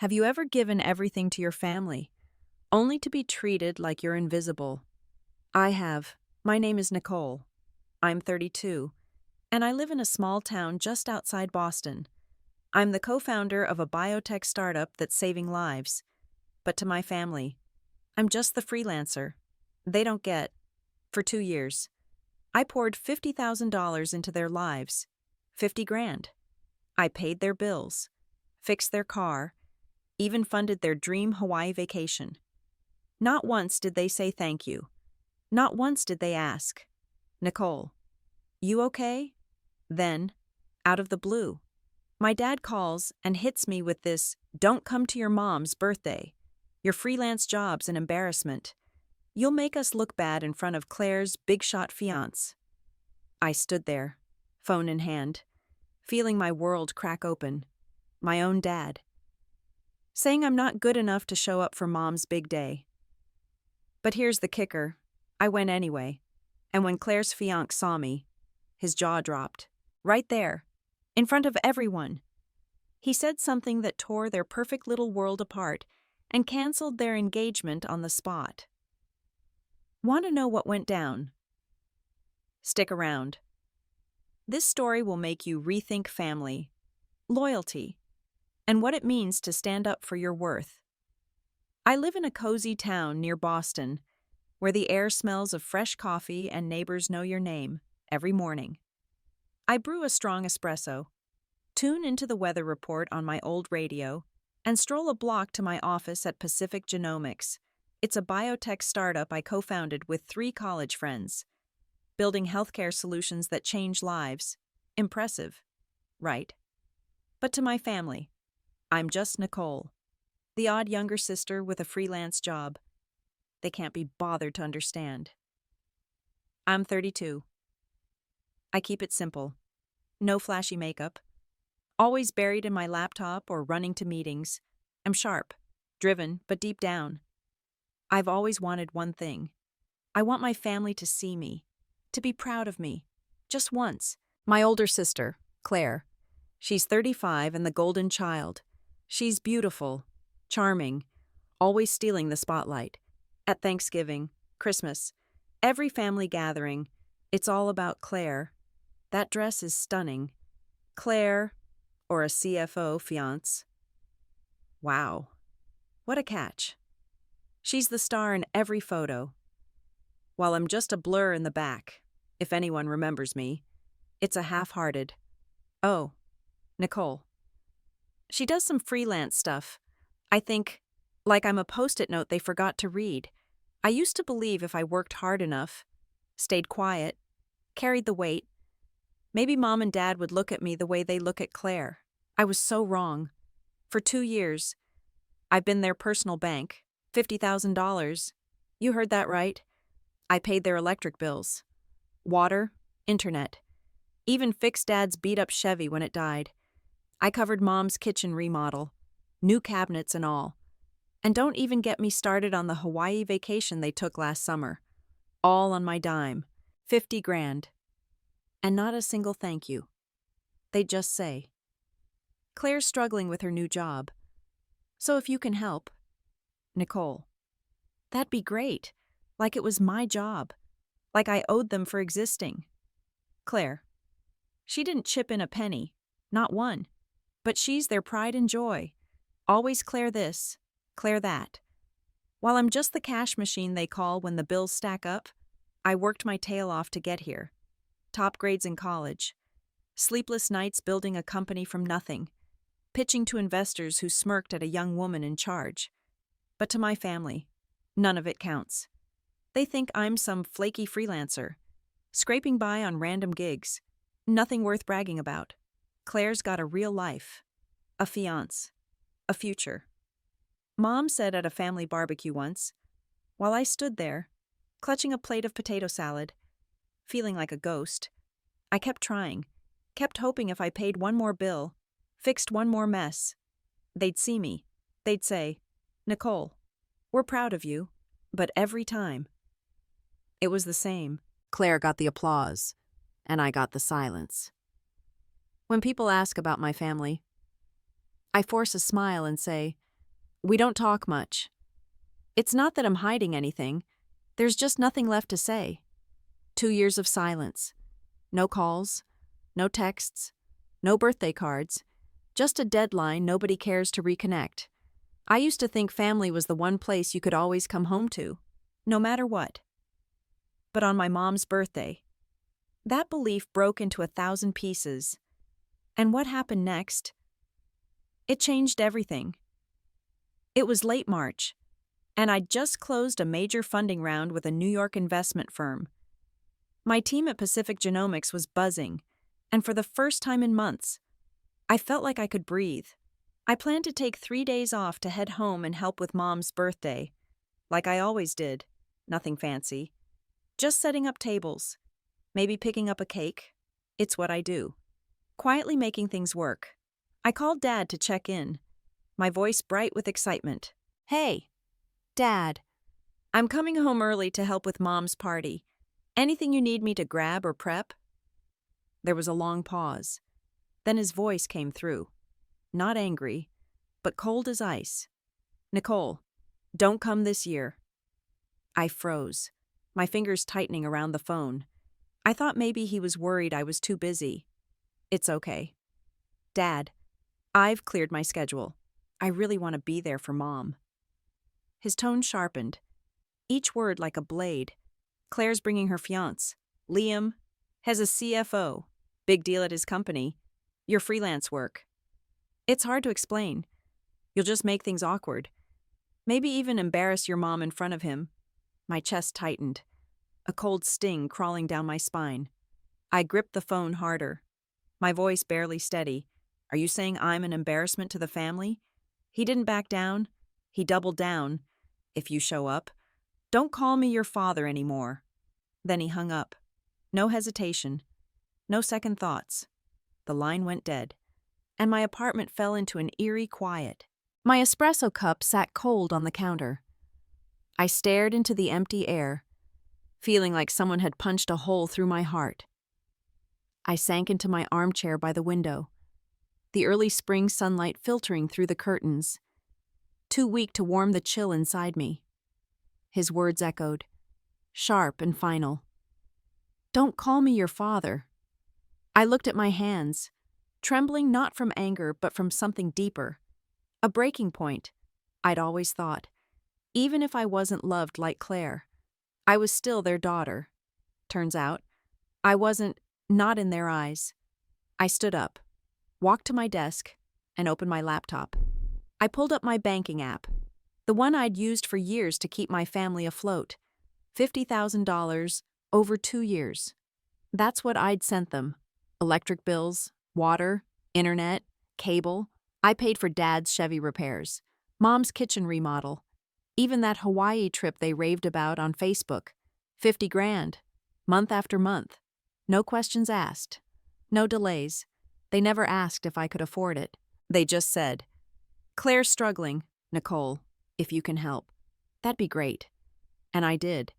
Have you ever given everything to your family, only to be treated like you're invisible? I have. My name is Nicole. I'm 32, and I live in a small town just outside Boston. I'm the co-founder of a biotech startup that's saving lives. But to my family, I'm just the freelancer. They don't get. For 2 years, I poured $50,000 into their lives. 50 grand. I paid their bills, fixed their car, even funded their dream Hawaii vacation. Not once did they say thank you. Not once did they ask, "Nicole, you okay?" Then, out of the blue, my dad calls and hits me with this, "Don't come to your mom's birthday. Your freelance job's an embarrassment. You'll make us look bad in front of Claire's big-shot fiancé." I stood there, phone in hand, feeling my world crack open. My own dad, saying I'm not good enough to show up for mom's big day. But here's the kicker. I went anyway. And when Claire's fiancé saw me, his jaw dropped. Right there, in front of everyone. He said something that tore their perfect little world apart and canceled their engagement on the spot. Want to know what went down? Stick around. This story will make you rethink family, loyalty, and what it means to stand up for your worth. I live in a cozy town near Boston, where the air smells of fresh coffee and neighbors know your name every morning. I brew a strong espresso, tune into the weather report on my old radio, and stroll a block to my office at Pacific Genomics. It's a biotech startup I co-founded with 3 college friends, building healthcare solutions that change lives. Impressive, right? But to my family, I'm just Nicole, the odd younger sister with a freelance job. They can't be bothered to understand. I'm 32. I keep it simple. No flashy makeup. Always buried in my laptop or running to meetings. I'm sharp, driven, but deep down, I've always wanted one thing. I want my family to see me, to be proud of me. Just once. My older sister, Claire. She's 35 and the golden child. She's beautiful, charming, always stealing the spotlight. At Thanksgiving, Christmas, every family gathering, it's all about Claire. That dress is stunning. Claire, or a CFO fiancé. Wow, what a catch. She's the star in every photo, while I'm just a blur in the back, if anyone remembers me. It's a half-hearted, "Oh, Nicole." She does some freelance stuff. I think, like I'm a post-it note they forgot to read. I used to believe if I worked hard enough, stayed quiet, carried the weight, maybe mom and dad would look at me the way they look at Claire. I was so wrong. For 2 years, I've been their personal bank. $50,000. You heard that right. I paid their electric bills, water, internet, even fixed dad's beat-up Chevy when it died. I covered mom's kitchen remodel, new cabinets and all. And don't even get me started on the Hawaii vacation they took last summer. All on my dime. 50 grand. And not a single thank you. They'd just say, "Claire's struggling with her new job. So if you can help, Nicole." That'd be great. Like it was my job. Like I owed them for existing. Claire. She didn't chip in a penny. Not one. But she's their pride and joy. Always Claire this, Claire that. While I'm just the cash machine they call when the bills stack up, I worked my tail off to get here. Top grades in college. Sleepless nights building a company from nothing. Pitching to investors who smirked at a young woman in charge. But to my family, none of it counts. They think I'm some flaky freelancer, scraping by on random gigs. Nothing worth bragging about. Claire's got a real life. A fiancé. A future. Mom said at a family barbecue once, while I stood there, clutching a plate of potato salad, feeling like a ghost, I kept trying, kept hoping if I paid one more bill, fixed one more mess, they'd see me. They'd say, "Nicole, we're proud of you," but every time, it was the same. Claire got the applause, and I got the silence. When people ask about my family, I force a smile and say, We don't talk much. It's not that I'm hiding anything, there's just nothing left to say. 2 years of silence. No calls, no texts, no birthday cards, just a deadline nobody cares to reconnect. I used to think family was the one place you could always come home to, no matter what. But on my mom's birthday, that belief broke into 1,000 pieces. And what happened next? It changed everything. It was late March, and I'd just closed a major funding round with a New York investment firm. My team at Pacific Genomics was buzzing, and for the first time in months, I felt like I could breathe. I planned to take 3 days off to head home and help with Mom's birthday, like I always did. Nothing fancy. Just setting up tables, maybe picking up a cake. It's what I do. Quietly making things work. I called Dad to check in, my voice bright with excitement. "Hey, Dad. I'm coming home early to help with Mom's party. Anything you need me to grab or prep?" There was a long pause. Then his voice came through. Not angry, but cold as ice. "Nicole, don't come this year." I froze, my fingers tightening around the phone. I thought maybe he was worried I was too busy. "It's okay. Dad, I've cleared my schedule. I really want to be there for Mom." His tone sharpened, each word like a blade. "Claire's bringing her fiancé. Liam has a CFO. Big deal at his company. Your freelance work. It's hard to explain. You'll just make things awkward. Maybe even embarrass your mom in front of him." My chest tightened, a cold sting crawling down my spine. I gripped the phone harder, my voice barely steady. "Are you saying I'm an embarrassment to the family?" He didn't back down. He doubled down. "If you show up, don't call me your father anymore." Then he hung up. No hesitation. No second thoughts. The line went dead, and my apartment fell into an eerie quiet. My espresso cup sat cold on the counter. I stared into the empty air, feeling like someone had punched a hole through my heart. I sank into my armchair by the window, the early spring sunlight filtering through the curtains, too weak to warm the chill inside me. His words echoed, sharp and final. "Don't call me your father." I looked at my hands, trembling not from anger but from something deeper. A breaking point, I'd always thought. Even if I wasn't loved like Claire, I was still their daughter. Turns out, I wasn't, not in their eyes. I stood up, walked to my desk, and opened my laptop. I pulled up my banking app, the one I'd used for years to keep my family afloat. $50,000 over 2 years. That's what I'd sent them. Electric bills, water, internet, cable. I paid for Dad's Chevy repairs, Mom's kitchen remodel, even that Hawaii trip they raved about on Facebook. 50 grand, month after month. No questions asked. No delays. They never asked if I could afford it. They just said, "Claire's struggling, Nicole, if you can help. That'd be great." And I did.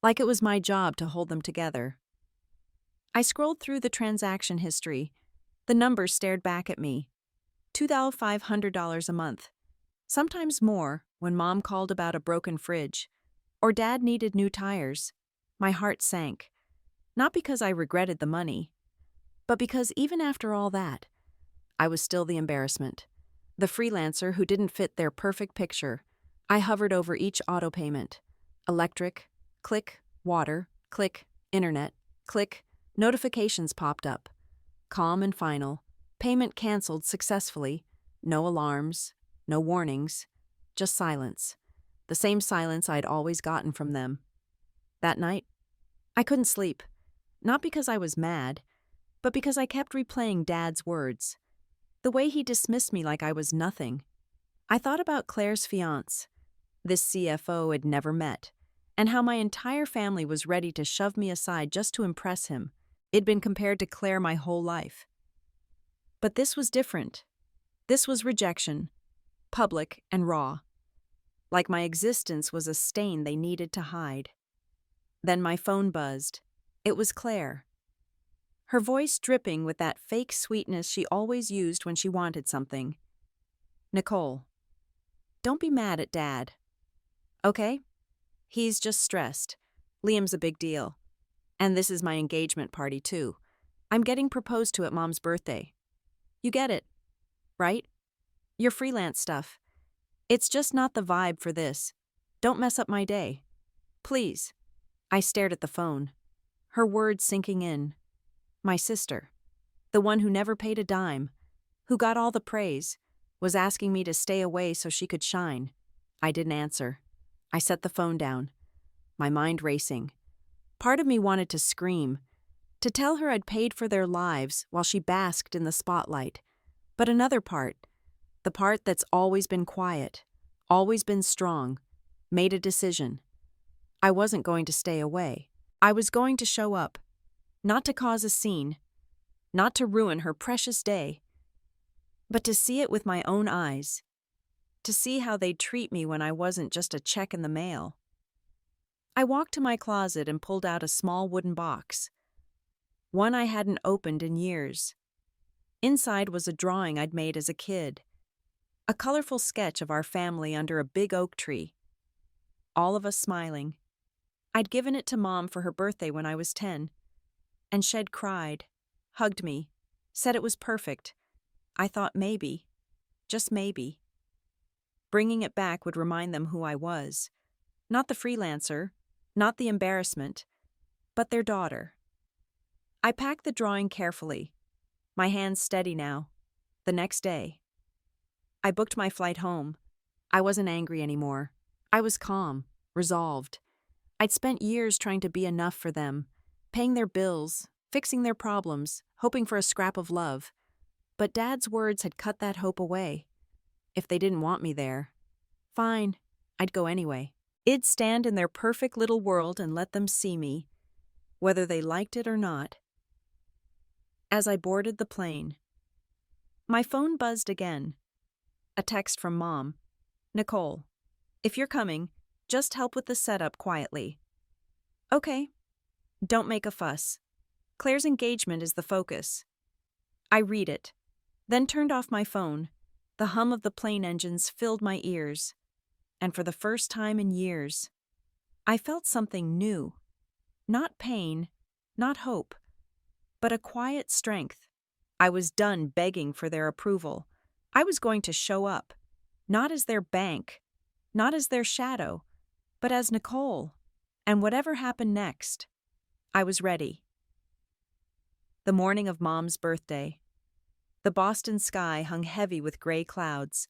Like it was my job to hold them together. I scrolled through the transaction history. The numbers stared back at me. $2,500 a month. Sometimes more when Mom called about a broken fridge, or Dad needed new tires. My heart sank. Not because I regretted the money, but because even after all that, I was still the embarrassment. The freelancer who didn't fit their perfect picture. I hovered over each auto payment. Electric, click, water, click, internet, click. Notifications popped up. Calm and final. Payment canceled successfully. No alarms, no warnings, just silence. The same silence I'd always gotten from them. That night, I couldn't sleep. Not because I was mad, but because I kept replaying Dad's words. The way he dismissed me like I was nothing. I thought about Claire's fiancé, this CFO I'd never met, and how my entire family was ready to shove me aside just to impress him. It'd been compared to Claire my whole life. But this was different. This was rejection, public and raw. Like my existence was a stain they needed to hide. Then my phone buzzed. It was Claire. Her voice dripping with that fake sweetness she always used when she wanted something. "Nicole, Don't be mad at Dad. Okay? He's just stressed. Liam's a big deal. And this is my engagement party, too. I'm getting proposed to at Mom's birthday. You get it, right? Your freelance stuff. It's just not the vibe for this. Don't mess up my day. Please. I stared at the phone, her words sinking in. My sister, the one who never paid a dime, who got all the praise, was asking me to stay away so she could shine. I didn't answer. I set the phone down, my mind racing. Part of me wanted to scream, to tell her I'd paid for their lives while she basked in the spotlight. But another part, the part that's always been quiet, always been strong, made a decision. I wasn't going to stay away. I was going to show up, not to cause a scene, not to ruin her precious day, but to see it with my own eyes, to see how they'd treat me when I wasn't just a check in the mail. I walked to my closet and pulled out a small wooden box, one I hadn't opened in years. Inside was a drawing I'd made as a kid, a colorful sketch of our family under a big oak tree, all of us smiling. I'd given it to Mom for her birthday when I was 10, and Shed cried, hugged me, said it was perfect. I thought maybe, just maybe, bringing it back would remind them who I was. Not the freelancer, not the embarrassment, but their daughter. I packed the drawing carefully, my hands steady now. The next day, I booked my flight home. I wasn't angry anymore. I was calm, resolved. I'd spent years trying to be enough for them, paying their bills, fixing their problems, hoping for a scrap of love. But Dad's words had cut that hope away. If they didn't want me there, fine, I'd go anyway. I'd stand in their perfect little world and let them see me, whether they liked it or not. As I boarded the plane, my phone buzzed again. A text from Mom. Nicole, if you're coming, just help with the setup quietly. Okay. Don't make a fuss. Claire's engagement is the focus. I read it, then turned off my phone. The hum of the plane engines filled my ears. And for the first time in years, I felt something new. Not pain, not hope, but a quiet strength. I was done begging for their approval. I was going to show up, not as their bank, not as their shadow, but as Nicole. And whatever happened next, I was ready. The morning of Mom's birthday. The Boston sky hung heavy with gray clouds,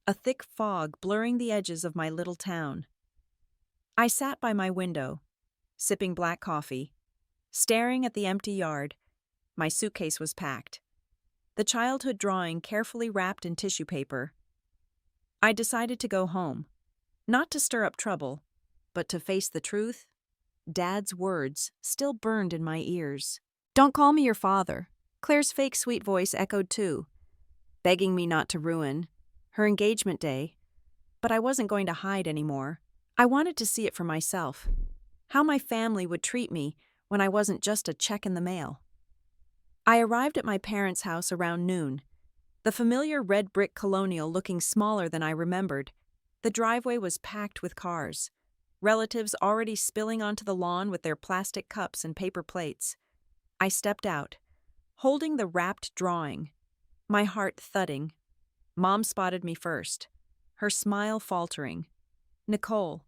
a thick fog blurring the edges of my little town. I sat by my window, sipping black coffee, staring at the empty yard. My suitcase was packed, the childhood drawing carefully wrapped in tissue paper. I decided to go home, not to stir up trouble, but to face the truth. Dad's words still burned in my ears. Don't call me your father. Claire's fake sweet voice echoed too, begging me not to ruin her engagement day. But I wasn't going to hide anymore. I wanted to see it for myself, how my family would treat me when I wasn't just a check in the mail. I arrived at my parents' house around noon, the familiar red brick colonial looking smaller than I remembered. The driveway was packed with cars, relatives already spilling onto the lawn with their plastic cups and paper plates. I stepped out, holding the wrapped drawing, my heart thudding. Mom spotted me first, her smile faltering. Nicole,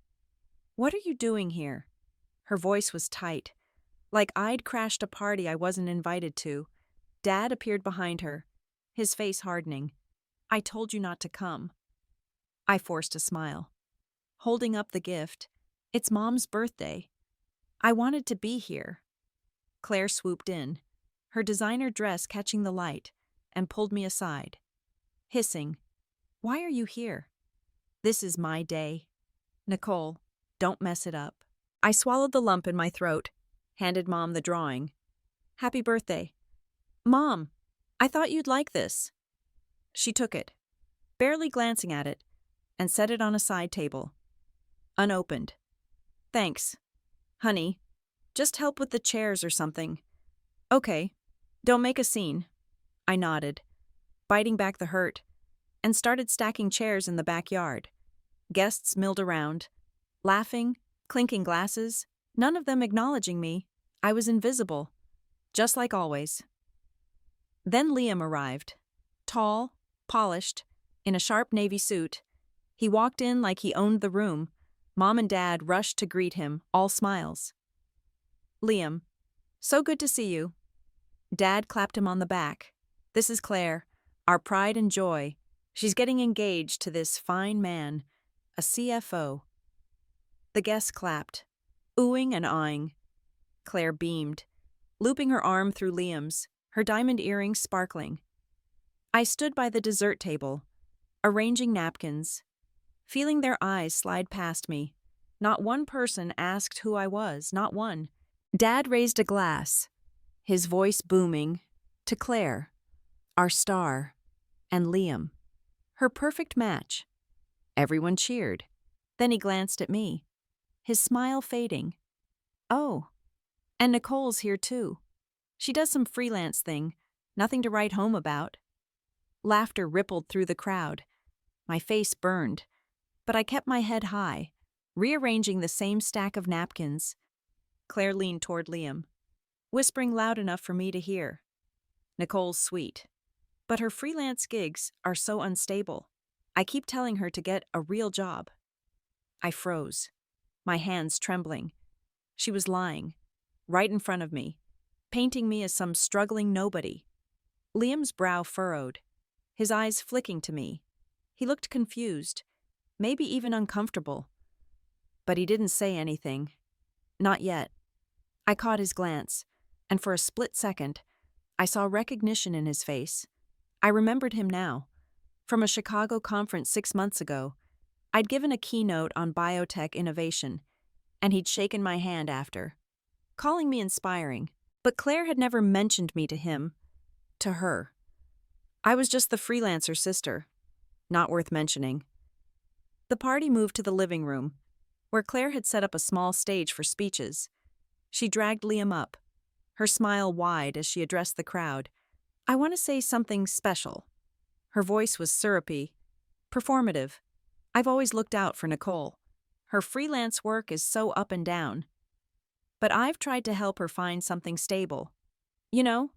what are you doing here? Her voice was tight, like I'd crashed a party I wasn't invited to. Dad appeared behind her, his face hardening. I told you not to come. I forced a smile, holding up the gift. It's Mom's birthday. I wanted to be here. Claire swooped in, her designer dress catching the light, and pulled me aside, hissing, "Why are you here? This is my day. Nicole, don't mess it up." I swallowed the lump in my throat, handed Mom the drawing. "Happy birthday." "Mom, I thought you'd like this." She took it, barely glancing at it, and set it on a side table, unopened. "Thanks. Honey, just help with the chairs or something." "Okay, don't make a scene." I nodded, biting back the hurt, and started stacking chairs in the backyard. Guests milled around, laughing, clinking glasses, none of them acknowledging me. I was invisible, just like always. Then Liam arrived. Tall, polished, in a sharp navy suit. He walked in like he owned the room. Mom and Dad rushed to greet him, all smiles. Liam, so good to see you. Dad clapped him on the back. This is Claire, our pride and joy. She's getting engaged to this fine man, a CFO. The guests clapped, oohing and awing. Claire beamed, looping her arm through Liam's, her diamond earrings sparkling. I stood by the dessert table, arranging napkins, feeling their eyes slide past me. Not one person asked who I was, not one. Dad raised a glass, his voice booming, to Claire, our star, and Liam, her perfect match. Everyone cheered. Then he glanced at me, his smile fading. Oh, and Nicole's here too. She does some freelance thing, nothing to write home about. Laughter rippled through the crowd. My face burned, but I kept my head high, rearranging the same stack of napkins. Claire leaned toward Liam, whispering loud enough for me to hear. Nicole's sweet, but her freelance gigs are so unstable. I keep telling her to get a real job. I froze, my hands trembling. She was lying, right in front of me, painting me as some struggling nobody. Liam's brow furrowed, his eyes flicking to me. He looked confused, maybe even uncomfortable. But he didn't say anything. Not yet. I caught his glance, and for a split second, I saw recognition in his face. I remembered him now. From a Chicago conference 6 months ago, I'd given a keynote on biotech innovation, and he'd shaken my hand after, calling me inspiring. But Claire had never mentioned me to him, to her. I was just the freelancer sister, not worth mentioning. The party moved to the living room, where Claire had set up a small stage for speeches. She dragged Liam up, her smile wide as she addressed the crowd. I want to say something special. Her voice was syrupy, performative. I've always looked out for Nicole. Her freelance work is so up and down. But I've tried to help her find something stable. You know,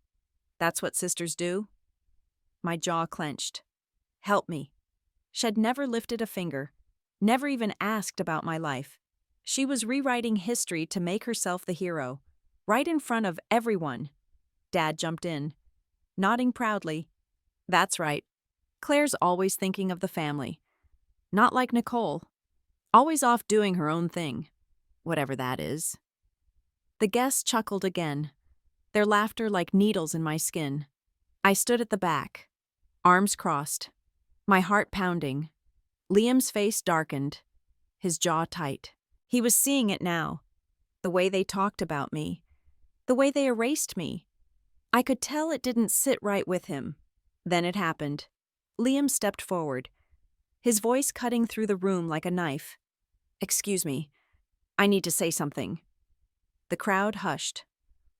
that's what sisters do. My jaw clenched. Help me. She'd never lifted a finger, never even asked about my life. She was rewriting history to make herself the hero, right in front of everyone. Dad jumped in, nodding proudly. That's right. Claire's always thinking of the family. Not like Nicole. Always off doing her own thing, whatever that is. The guests chuckled again, their laughter like needles in my skin. I stood at the back, arms crossed, my heart pounding. Liam's face darkened, his jaw tight. He was seeing it now, the way they talked about me, the way they erased me. I could tell it didn't sit right with him. Then it happened. Liam stepped forward, his voice cutting through the room like a knife. Excuse me, I need to say something. The crowd hushed,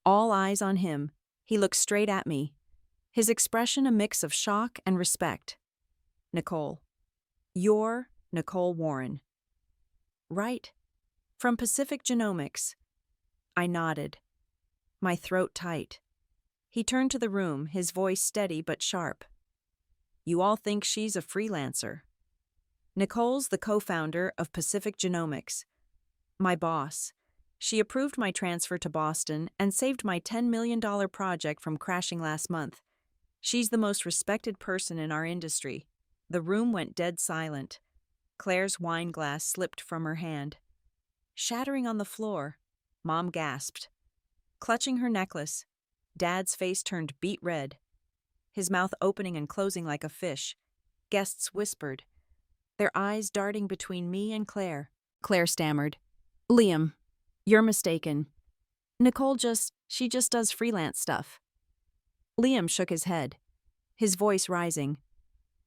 all eyes on him. He looked straight at me, his expression a mix of shock and respect. Nicole. You're Nicole Warren. Right. From Pacific Genomics. I nodded, my throat tight. He turned to the room, his voice steady but sharp. You all think she's a freelancer. Nicole's the co-founder of Pacific Genomics. My boss. She approved my transfer to Boston and saved my $10 million project from crashing last month. She's the most respected person in our industry. The room went dead silent. Claire's wine glass slipped from her hand. Shattering on the floor, Mom gasped. Clutching her necklace, Dad's face turned beet red, his mouth opening and closing like a fish. Guests whispered, their eyes darting between me and Claire. Claire stammered, Liam, you're mistaken. Nicole she just does freelance stuff. Liam shook his head, his voice rising.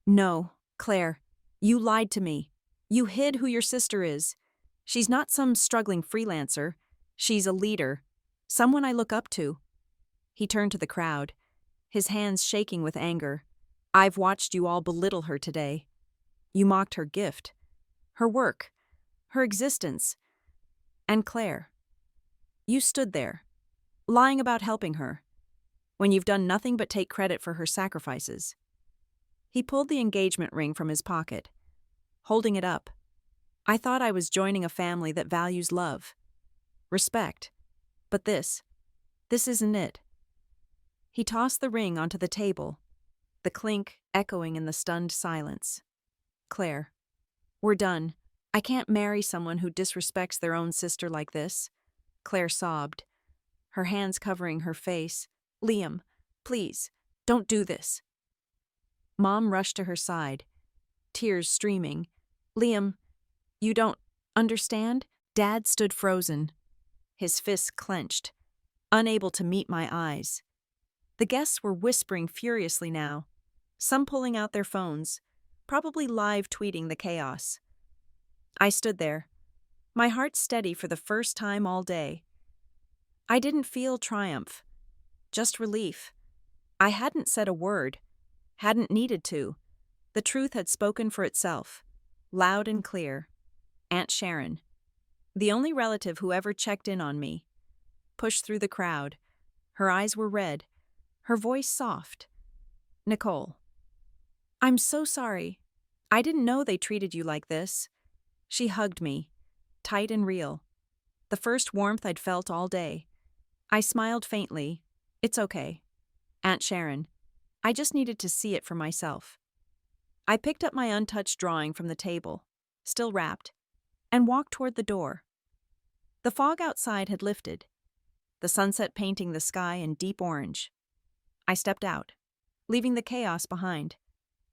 No, Claire, you lied to me. You hid who your sister is. She's not some struggling freelancer. She's a leader, someone I look up to. He turned to the crowd, his hands shaking with anger. I've watched you all belittle her today. You mocked her gift, her work, her existence. And Claire, you stood there, lying about helping her, when you've done nothing but take credit for her sacrifices. He pulled the engagement ring from his pocket, holding it up. I thought I was joining a family that values love, respect. But this isn't it. He tossed the ring onto the table, the clink echoing in the stunned silence. Claire, we're done. I can't marry someone who disrespects their own sister like this. Claire sobbed, her hands covering her face. Liam, please, don't do this. Mom rushed to her side, tears streaming. Liam, you don't understand? Dad stood frozen, his fists clenched, unable to meet my eyes. The guests were whispering furiously now, some pulling out their phones, probably live tweeting the chaos. I stood there, my heart steady for the first time all day. I didn't feel triumph, just relief. I hadn't said a word, hadn't needed to. The truth had spoken for itself, loud and clear. Aunt Sharon, the only relative who ever checked in on me, pushed through the crowd. Her eyes were red, her voice soft. Nicole, I'm so sorry. I didn't know they treated you like this. She hugged me, tight and real. The first warmth I'd felt all day. I smiled faintly. It's okay. Aunt Sharon, I just needed to see it for myself. I picked up my untouched drawing from the table, still wrapped, and walked toward the door. The fog outside had lifted, the sunset painting the sky in deep orange. I stepped out, leaving the chaos behind,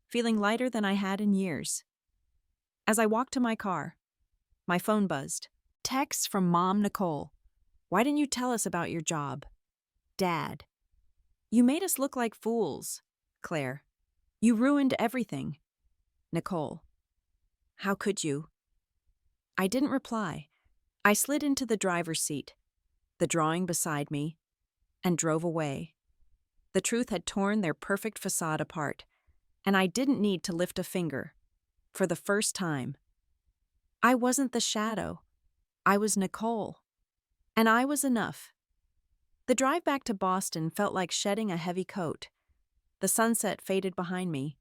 feeling lighter than I had in years. As I walked to my car, my phone buzzed. Text from Mom Nicole. Why didn't you tell us about your job? Dad. You made us look like fools. Claire. You ruined everything. Nicole. How could you? I didn't reply. I slid into the driver's seat, the drawing beside me, and drove away. The truth had torn their perfect facade apart, and I didn't need to lift a finger. For the first time. I wasn't the shadow. I was Nicole. And I was enough. The drive back to Boston felt like shedding a heavy coat. The sunset faded behind me,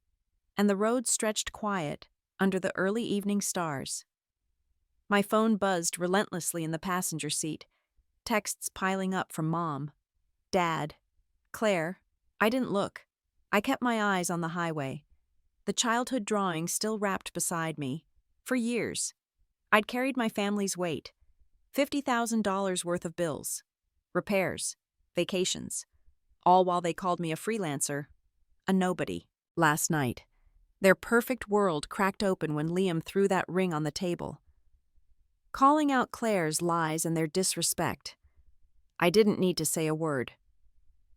and the road stretched quiet under the early evening stars. My phone buzzed relentlessly in the passenger seat, texts piling up from Mom, Dad, Claire. I didn't look. I kept my eyes on the highway. The childhood drawing still wrapped beside me. For years, I'd carried my family's weight. $50,000 worth of bills, repairs, vacations, all while they called me a freelancer, a nobody. Last night, their perfect world cracked open when Liam threw that ring on the table, calling out Claire's lies and their disrespect. I didn't need to say a word.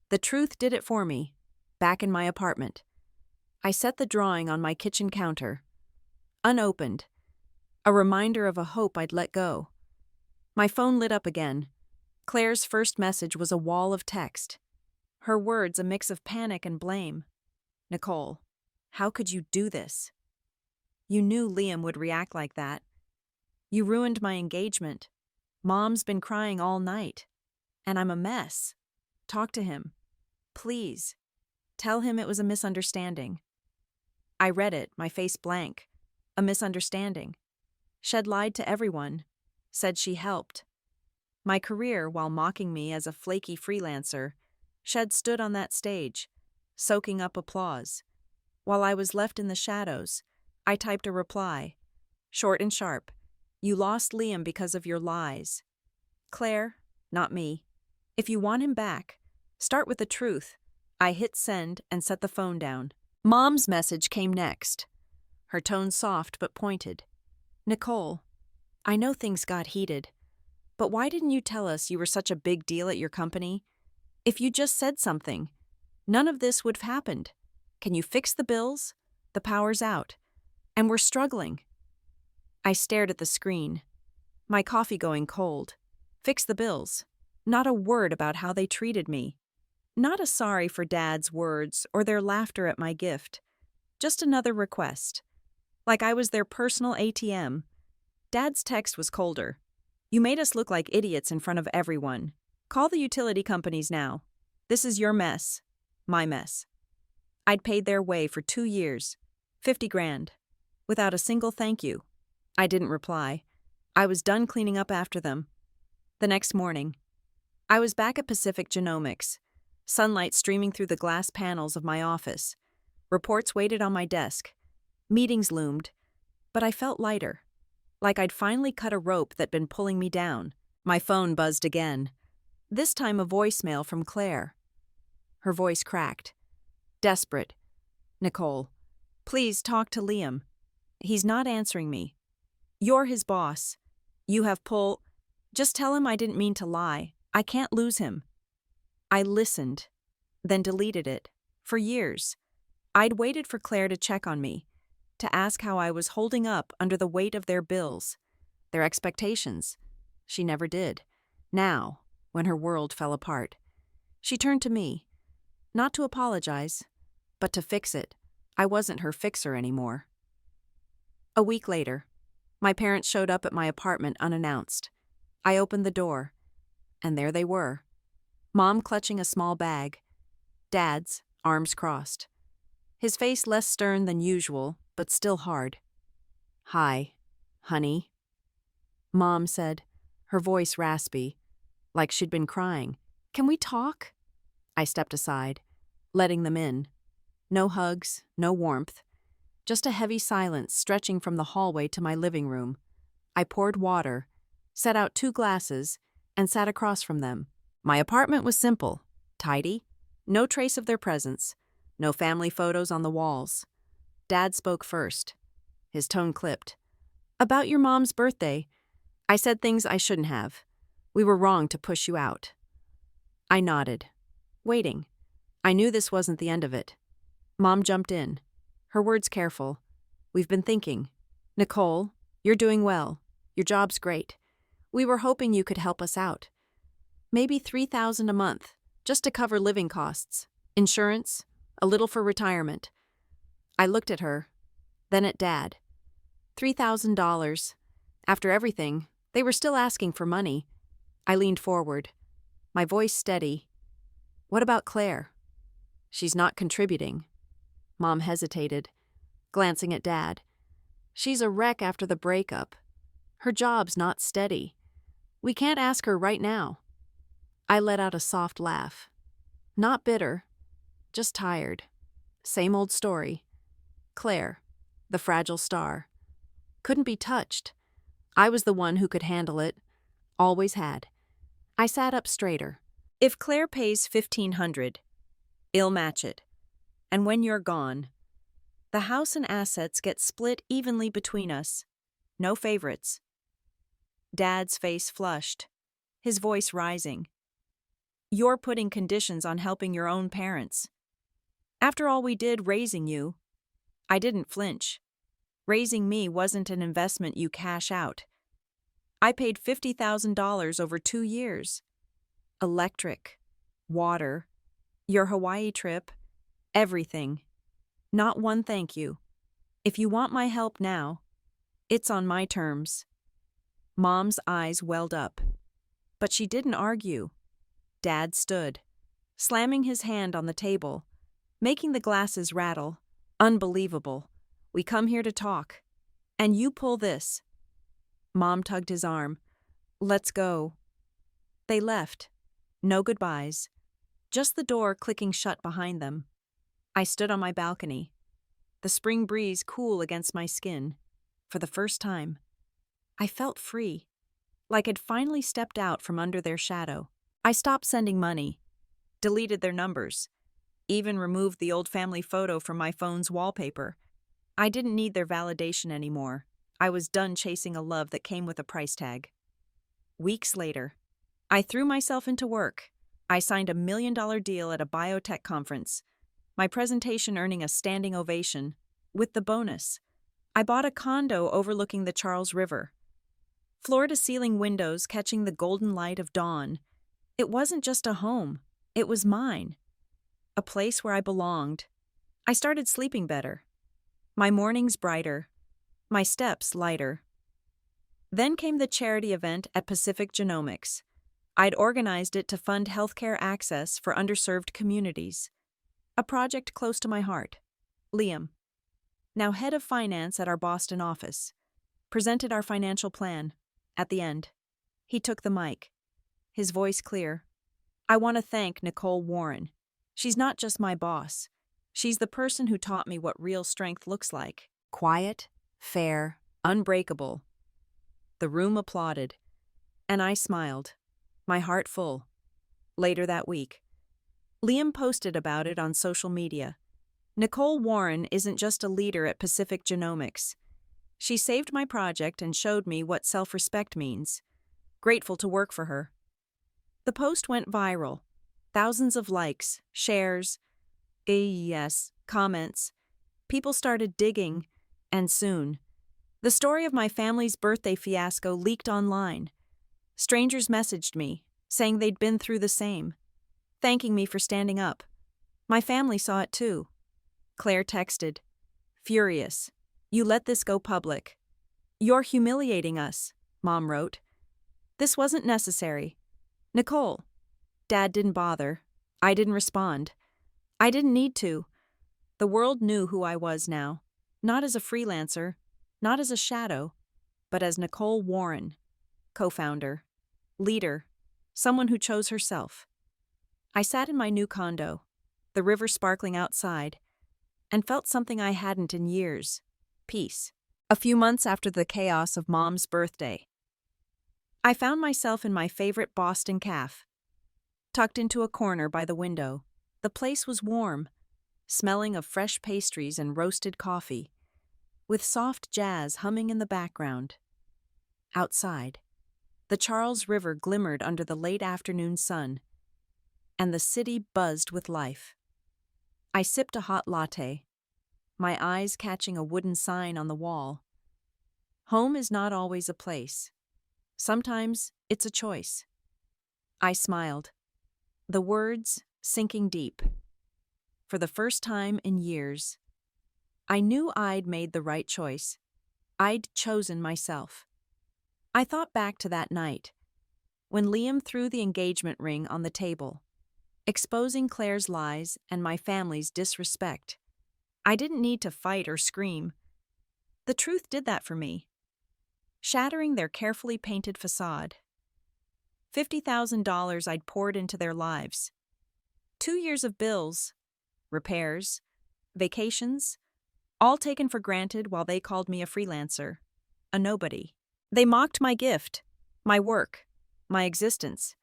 The truth did it for me, back in my apartment. I set the drawing on my kitchen counter, unopened, a reminder of a hope I'd let go. My phone lit up again. Claire's first message was a wall of text. Her words a mix of panic and blame. Nicole, how could you do this? You knew Liam would react like that. You ruined my engagement. Mom's been crying all night. And I'm a mess. Talk to him. Please. Tell him it was a misunderstanding. I read it, my face blank. A misunderstanding. Shed lied to everyone. Said she helped. My career, while mocking me as a flaky freelancer, Shed stood on that stage, soaking up applause. While I was left in the shadows, I typed a reply, short and sharp. You lost Liam because of your lies. Claire, not me. If you want him back, start with the truth. I hit send and set the phone down. Mom's message came next, her tone soft but pointed. Nicole, I know things got heated, but why didn't you tell us you were such a big deal at your company? If you just said something, none of this would have happened. Can you fix the bills? The power's out, and we're struggling. I stared at the screen, my coffee going cold. Fix the bills. Not a word about how they treated me. Not a sorry for Dad's words or their laughter at my gift. Just another request. Like I was their personal ATM, Dad's text was colder. You made us look like idiots in front of everyone. Call the utility companies now. This is your mess. My mess. I'd paid their way for 2 years. 50 grand. Without a single thank you. I didn't reply. I was done cleaning up after them. The next morning, I was back at Pacific Genomics, sunlight streaming through the glass panels of my office. Reports waited on my desk. Meetings loomed, but I felt lighter, like I'd finally cut a rope that'd been pulling me down. My phone buzzed again, this time a voicemail from Claire. Her voice cracked. Desperate. Nicole, please talk to Liam. He's not answering me. You're his boss. You have pull. Just tell him I didn't mean to lie. I can't lose him. I listened, then deleted it. For years, I'd waited for Claire to check on me, to ask how I was holding up under the weight of their bills, their expectations. She never did. Now, when her world fell apart, she turned to me, not to apologize, but to fix it. I wasn't her fixer anymore. A week later, my parents showed up at my apartment unannounced. I opened the door, and there they were. Mom clutching a small bag. Dad's, arms crossed. His face less stern than usual, but still hard. Hi, honey. Mom said, her voice raspy, like she'd been crying. Can we talk? I stepped aside, letting them in. No hugs, no warmth. Just a heavy silence stretching from the hallway to my living room. I poured water, set out 2 glasses, and sat across from them. My apartment was simple, tidy, no trace of their presence, no family photos on the walls. Dad spoke first. His tone clipped. About your mom's birthday, I said things I shouldn't have. We were wrong to push you out. I nodded, waiting. I knew this wasn't the end of it. Mom jumped in, her words careful. We've been thinking. Nicole, you're doing well. Your job's great. We were hoping you could help us out. Maybe $3,000 a month, just to cover living costs, insurance, a little for retirement. I looked at her, then at Dad. $3,000. After everything, they were still asking for money. I leaned forward, my voice steady. What about Claire? She's not contributing. Mom hesitated, glancing at Dad. She's a wreck after the breakup. Her job's not steady. We can't ask her right now. I let out a soft laugh. Not bitter, just tired. Same old story. Claire, the fragile star. Couldn't be touched. I was the one who could handle it. Always had. I sat up straighter. If Claire pays $1,500, I'll match it. And when you're gone, the house and assets get split evenly between us. No favorites. Dad's face flushed, his voice rising. You're putting conditions on helping your own parents. After all we did raising you, I didn't flinch. Raising me wasn't an investment you cash out. I paid $50,000 over 2 years. Electric, water, your Hawaii trip, everything. Not one thank you. If you want my help now, it's on my terms. Mom's eyes welled up, but she didn't argue. Dad stood, slamming his hand on the table, making the glasses rattle. Unbelievable. We come here to talk. And you pull this. Mom tugged his arm. Let's go. They left. No goodbyes. Just the door clicking shut behind them. I stood on my balcony, the spring breeze cool against my skin. For the first time, I felt free, like I'd finally stepped out from under their shadow. I stopped sending money, deleted their numbers, even removed the old family photo from my phone's wallpaper. I didn't need their validation anymore. I was done chasing a love that came with a price tag. Weeks later, I threw myself into work. I signed a $1 million deal at a biotech conference, my presentation earning a standing ovation. With the bonus, I bought a condo overlooking the Charles River. Floor-to-ceiling windows catching the golden light of dawn. It wasn't just a home, it was mine. A place where I belonged. I started sleeping better. My mornings brighter. My steps lighter. Then came the charity event at Pacific Genomics. I'd organized it to fund healthcare access for underserved communities. A project close to my heart. Liam, now head of finance at our Boston office, presented our financial plan. At the end, he took the mic, his voice clear. I want to thank Nicole Warren. She's not just my boss. She's the person who taught me what real strength looks like. Quiet, fair, unbreakable. The room applauded, and I smiled, my heart full. Later that week, Liam posted about it on social media. Nicole Warren isn't just a leader at Pacific Genomics. She saved my project and showed me what self-respect means. Grateful to work for her. The post went viral. Thousands of likes, shares, comments. People started digging, and soon, the story of my family's birthday fiasco leaked online. Strangers messaged me, saying they'd been through the same, thanking me for standing up. My family saw it too. Claire texted, furious, "You let this go public. You're humiliating us," Mom wrote. "This wasn't necessary. Nicole." Dad didn't bother. I didn't respond. I didn't need to. The world knew who I was now. Not as a freelancer, not as a shadow, but as Nicole Warren, co-founder, leader, someone who chose herself. I sat in my new condo, the river sparkling outside, and felt something I hadn't in years: peace. A few months after the chaos of Mom's birthday, I found myself in my favorite Boston cafe, tucked into a corner by the window. The place was warm, smelling of fresh pastries and roasted coffee, with soft jazz humming in the background. Outside, the Charles River glimmered under the late afternoon sun, and the city buzzed with life. I sipped a hot latte, my eyes catching a wooden sign on the wall. Home is not always a place. Sometimes it's a choice. I smiled, the words sinking deep. For the first time in years, I knew I'd made the right choice. I'd chosen myself. I thought back to that night, when Liam threw the engagement ring on the table, exposing Claire's lies and my family's disrespect. I didn't need to fight or scream. The truth did that for me, shattering their carefully painted facade. $50,000 I'd poured into their lives. 2 years of bills, repairs, vacations, all taken for granted while they called me a freelancer, a nobody. They mocked my gift, my work, my existence.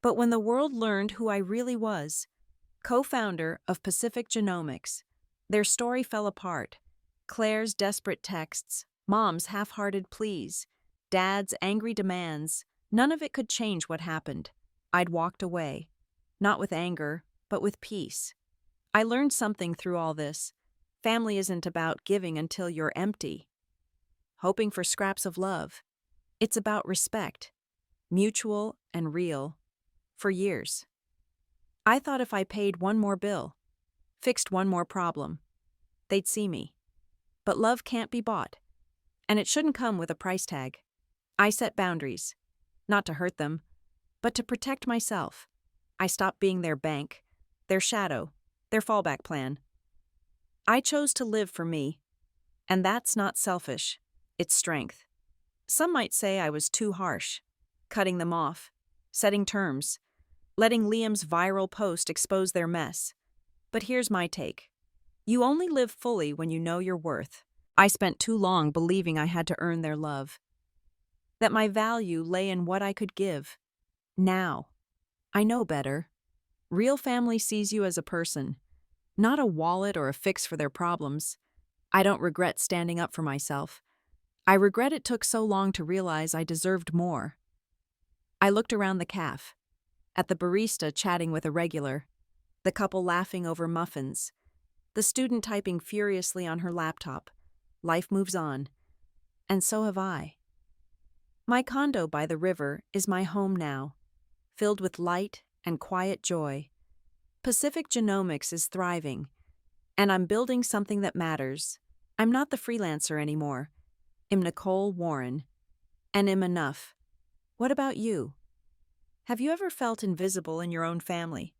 But when the world learned who I really was, co-founder of Pacific Genomics, their story fell apart. Claire's desperate texts, Mom's half-hearted pleas, Dad's angry demands, none of it could change what happened. I'd walked away, not with anger, but with peace. I learned something through all this. Family isn't about giving until you're empty, hoping for scraps of love. It's about respect, mutual and real, for years. I thought if I paid one more bill, fixed one more problem, they'd see me. But love can't be bought, and it shouldn't come with a price tag. I set boundaries, not to hurt them, but to protect myself. I stopped being their bank, their shadow, their fallback plan. I chose to live for me, and that's not selfish, it's strength. Some might say I was too harsh, cutting them off, setting terms, letting Liam's viral post expose their mess. But here's my take. You only live fully when you know your worth. I spent too long believing I had to earn their love, that my value lay in what I could give. Now, I know better. Real family sees you as a person, not a wallet or a fix for their problems. I don't regret standing up for myself. I regret it took so long to realize I deserved more. I looked around the cafe, at the barista chatting with a regular, the couple laughing over muffins, the student typing furiously on her laptop. Life moves on, and so have I. My condo by the river is my home now, filled with light and quiet joy. Pacific Genomics is thriving, and I'm building something that matters. I'm not the freelancer anymore. I'm Nicole Warren, and am enough. What about you? Have you ever felt invisible in your own family,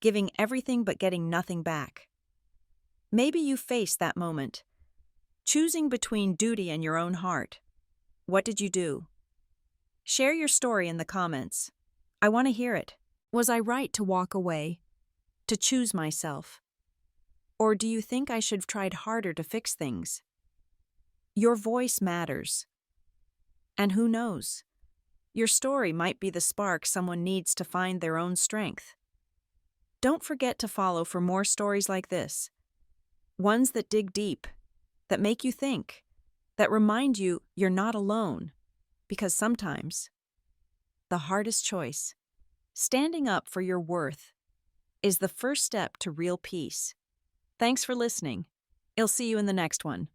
giving everything but getting nothing back? Maybe you faced that moment, choosing between duty and your own heart. What did you do? Share your story in the comments. I want to hear it. Was I right to walk away, to choose myself? Or do you think I should have tried harder to fix things? Your voice matters. And who knows? Your story might be the spark someone needs to find their own strength. Don't forget to follow for more stories like this. Ones that dig deep, that make you think, that remind you you're not alone. Because sometimes, the hardest choice, standing up for your worth, is the first step to real peace. Thanks for listening. I'll see you in the next one.